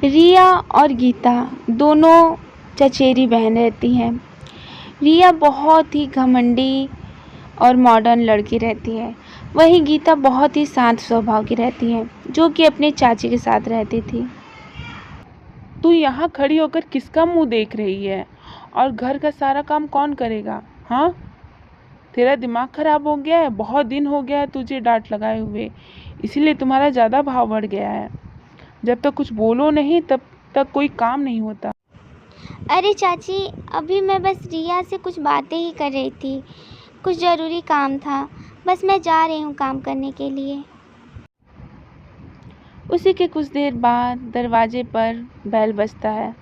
रिया और गीता दोनों चचेरी बहन रहती हैं। रिया बहुत ही घमंडी और मॉडर्न लड़की रहती है, वहीं गीता बहुत ही शांत स्वभाव की रहती है, जो कि अपने चाची के साथ रहती थी। तू यहाँ खड़ी होकर किसका मुंह देख रही है? और घर का सारा काम कौन करेगा? हाँ, तेरा दिमाग खराब हो गया है? बहुत दिन हो गया है तुझे डांट लगाए हुए, इसीलिए तुम्हारा ज़्यादा भाव बढ़ गया है। जब तक कुछ बोलो नहीं तब तक कोई काम नहीं होता। अरे चाची, अभी मैं बस रिया से कुछ बातें ही कर रही थी, कुछ ज़रूरी काम था, बस मैं जा रही हूँ काम करने के लिए। उसी के कुछ देर बाद दरवाजे पर बेल बजता है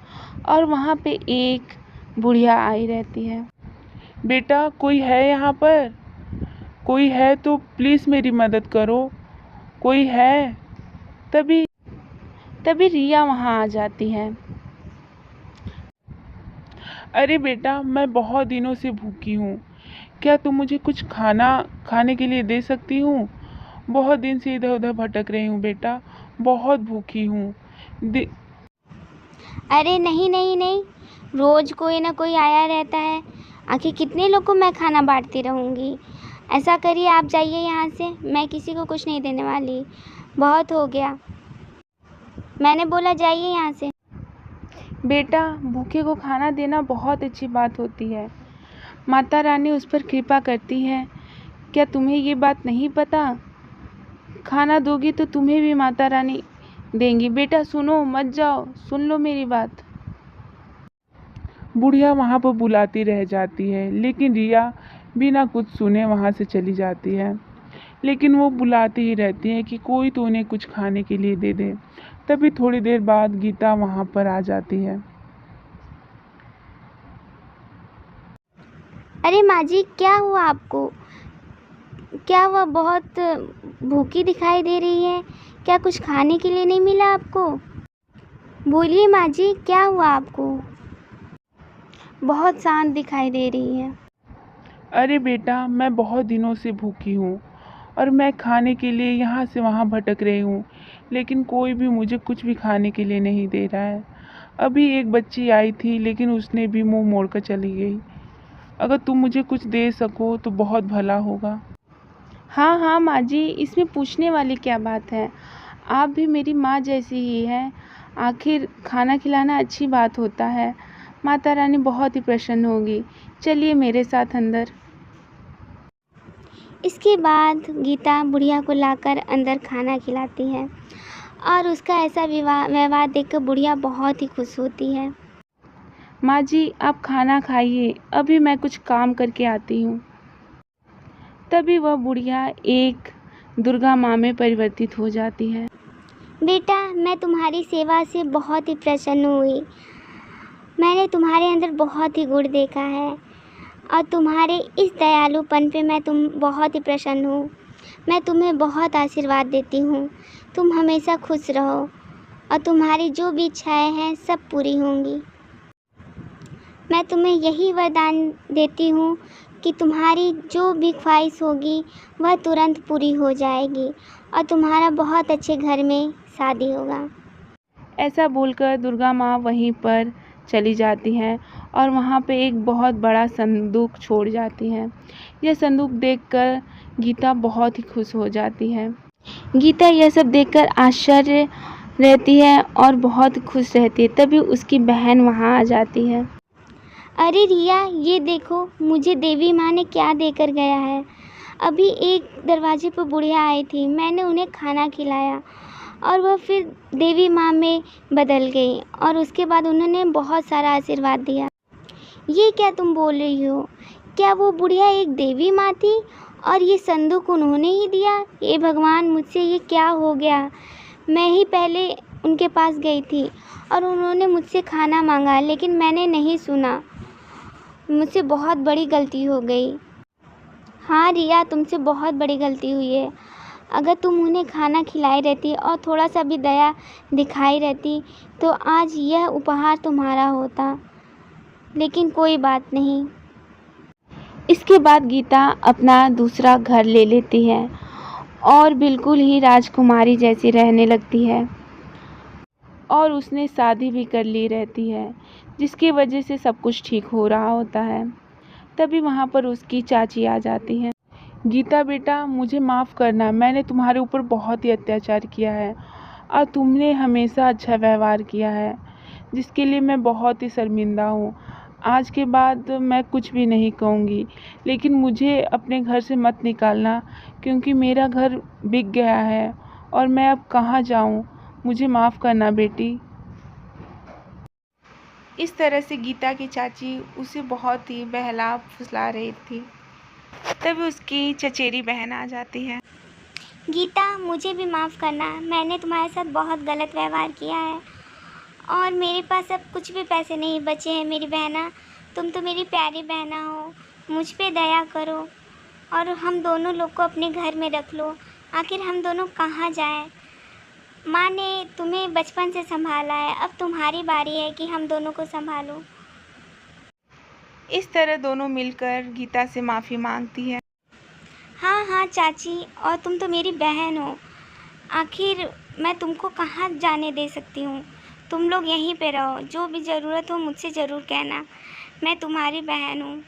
और वहाँ पे एक बुढ़िया आई रहती है। बेटा, कोई है यहाँ पर? कोई है तो प्लीज़ मेरी मदद करो, कोई है? तभी रिया वहाँ आ जाती है। अरे बेटा, मैं बहुत दिनों से भूखी हूँ, क्या तुम मुझे कुछ खाना खाने के लिए दे सकती हूँ? बहुत दिन से इधर उधर भटक रही हूँ बेटा, बहुत भूखी हूँ। अरे नहीं नहीं नहीं, रोज़ कोई ना कोई आया रहता है, आखिर कितने लोग को मैं खाना बांटती रहूँगी। ऐसा करिए, आप जाइए यहाँ से, मैं किसी को कुछ नहीं देने वाली, बहुत हो गया, मैंने बोला जाइए यहाँ से। बेटा, भूखे को खाना देना बहुत अच्छी बात होती है, माता रानी उस पर कृपा करती है। क्या तुम्हें ये बात नहीं पता? खाना दोगी तो तुम्हें भी माता रानी देंगी। बेटा सुनो, मत जाओ, सुन लो मेरी बात। बुढ़िया वहाँ पर बुलाती रह जाती है, लेकिन रिया बिना कुछ सुने वहाँ से चली जाती है। लेकिन वो बुलाती ही रहती है कि कोई तो उन्हें कुछ खाने के लिए दे दे। तभी थोड़ी देर बाद गीता वहाँ पर आ जाती है। अरे माँ जी, क्या हुआ आपको? क्या वह बहुत भूखी दिखाई दे रही है? क्या कुछ खाने के लिए नहीं मिला आपको? बोलिए माँ जी, क्या हुआ आपको? बहुत शांत दिखाई दे रही है। अरे बेटा, मैं बहुत दिनों से भूखी हूँ और मैं खाने के लिए यहाँ से वहाँ भटक रही हूँ, लेकिन कोई भी मुझे कुछ भी खाने के लिए नहीं दे रहा है। अभी एक बच्ची आई थी, लेकिन उसने भी मुंह मोड़कर चली गई। अगर तुम मुझे कुछ दे सको तो बहुत भला होगा। हाँ हाँ माँ जी, इसमें पूछने वाली क्या बात है, आप भी मेरी माँ जैसी ही हैं। आखिर खाना खिलाना अच्छी बात होता है, माता रानी बहुत ही प्रसन्न होगी। चलिए मेरे साथ अंदर। इसके बाद गीता बुढ़िया को लाकर अंदर खाना खिलाती है और उसका ऐसा व्यवहार देखकर बुढ़िया बहुत ही खुश होती है। माँ जी, आप खाना खाइए, अभी मैं कुछ काम करके आती हूँ। तभी वह बुढ़िया एक दुर्गा माँ में परिवर्तित हो जाती है। बेटा, मैं तुम्हारी सेवा से बहुत ही प्रसन्न हुई। मैंने तुम्हारे अंदर बहुत ही गुण देखा है और तुम्हारे इस दयालुपन पे मैं बहुत ही प्रसन्न हूँ। मैं तुम्हें बहुत आशीर्वाद देती हूँ, तुम हमेशा खुश रहो और तुम्हारी जो भी इच्छाएं हैं सब पूरी होंगी। मैं तुम्हें यही वरदान देती हूँ कि तुम्हारी जो भी ख्वाहिश होगी वह तुरंत पूरी हो जाएगी और तुम्हारा बहुत अच्छे घर में शादी होगा। ऐसा बोलकर दुर्गा माँ वहीं पर चली जाती हैं और वहाँ पे एक बहुत बड़ा संदूक छोड़ जाती हैं। यह संदूक देखकर गीता बहुत ही खुश हो जाती है। गीता यह सब देखकर आश्चर्य रहती है और बहुत खुश रहती है। तभी उसकी बहन वहाँ आ जाती है। अरे रिया, ये देखो मुझे देवी माँ ने क्या देकर गया है। अभी एक दरवाजे पर बुढ़िया आई थी, मैंने उन्हें खाना खिलाया और वह फिर देवी माँ में बदल गई और उसके बाद उन्होंने बहुत सारा आशीर्वाद दिया। ये क्या तुम बोल रही हो? क्या वो बुढ़िया एक देवी माँ थी और ये संदूक उन्होंने ही दिया? हे भगवान, मुझसे ये क्या हो गया? मैं ही पहले उनके पास गई थी और उन्होंने मुझसे खाना मांगा, लेकिन मैंने नहीं सुना। मुझसे बहुत बड़ी गलती हो गई। हाँ रिया, तुमसे बहुत बड़ी गलती हुई है। अगर तुम उन्हें खाना खिलाई रहती और थोड़ा सा भी दया दिखाई रहती तो आज यह उपहार तुम्हारा होता, लेकिन कोई बात नहीं। इसके बाद गीता अपना दूसरा घर ले लेती है और बिल्कुल ही राजकुमारी जैसी रहने लगती है। और उसने शादी भी कर ली रहती है, जिसकी वजह से सब कुछ ठीक हो रहा होता है। तभी वहाँ पर उसकी चाची आ जाती हैं। गीता बेटा, मुझे माफ़ करना, मैंने तुम्हारे ऊपर बहुत ही अत्याचार किया है और तुमने हमेशा अच्छा व्यवहार किया है, जिसके लिए मैं बहुत ही शर्मिंदा हूँ। आज के बाद मैं कुछ भी नहीं कहूँगी, लेकिन मुझे अपने घर से मत निकालना, क्योंकि मेरा घर बिक गया है और मैं अब कहाँ जाऊँ। मुझे माफ़ करना बेटी। इस तरह से गीता की चाची उसे बहुत ही बहला फुसला रही थी। तभी उसकी चचेरी बहन आ जाती है। गीता, मुझे भी माफ़ करना, मैंने तुम्हारे साथ बहुत गलत व्यवहार किया है और मेरे पास अब कुछ भी पैसे नहीं बचे हैं। मेरी बहना, तुम तो मेरी प्यारी बहना हो, मुझ पे दया करो और हम दोनों लोग को अपने घर में रख लो। आखिर हम दोनों कहाँ जाएं? माँ ने तुम्हें बचपन से संभाला है, अब तुम्हारी बारी है कि हम दोनों को संभालो। इस तरह दोनों मिलकर गीता से माफ़ी मांगती है। हाँ हाँ चाची, और तुम तो मेरी बहन हो, आखिर मैं तुमको कहाँ जाने दे सकती हूँ। तुम लोग यहीं पे रहो, जो भी ज़रूरत हो मुझसे ज़रूर कहना, मैं तुम्हारी बहन हूँ।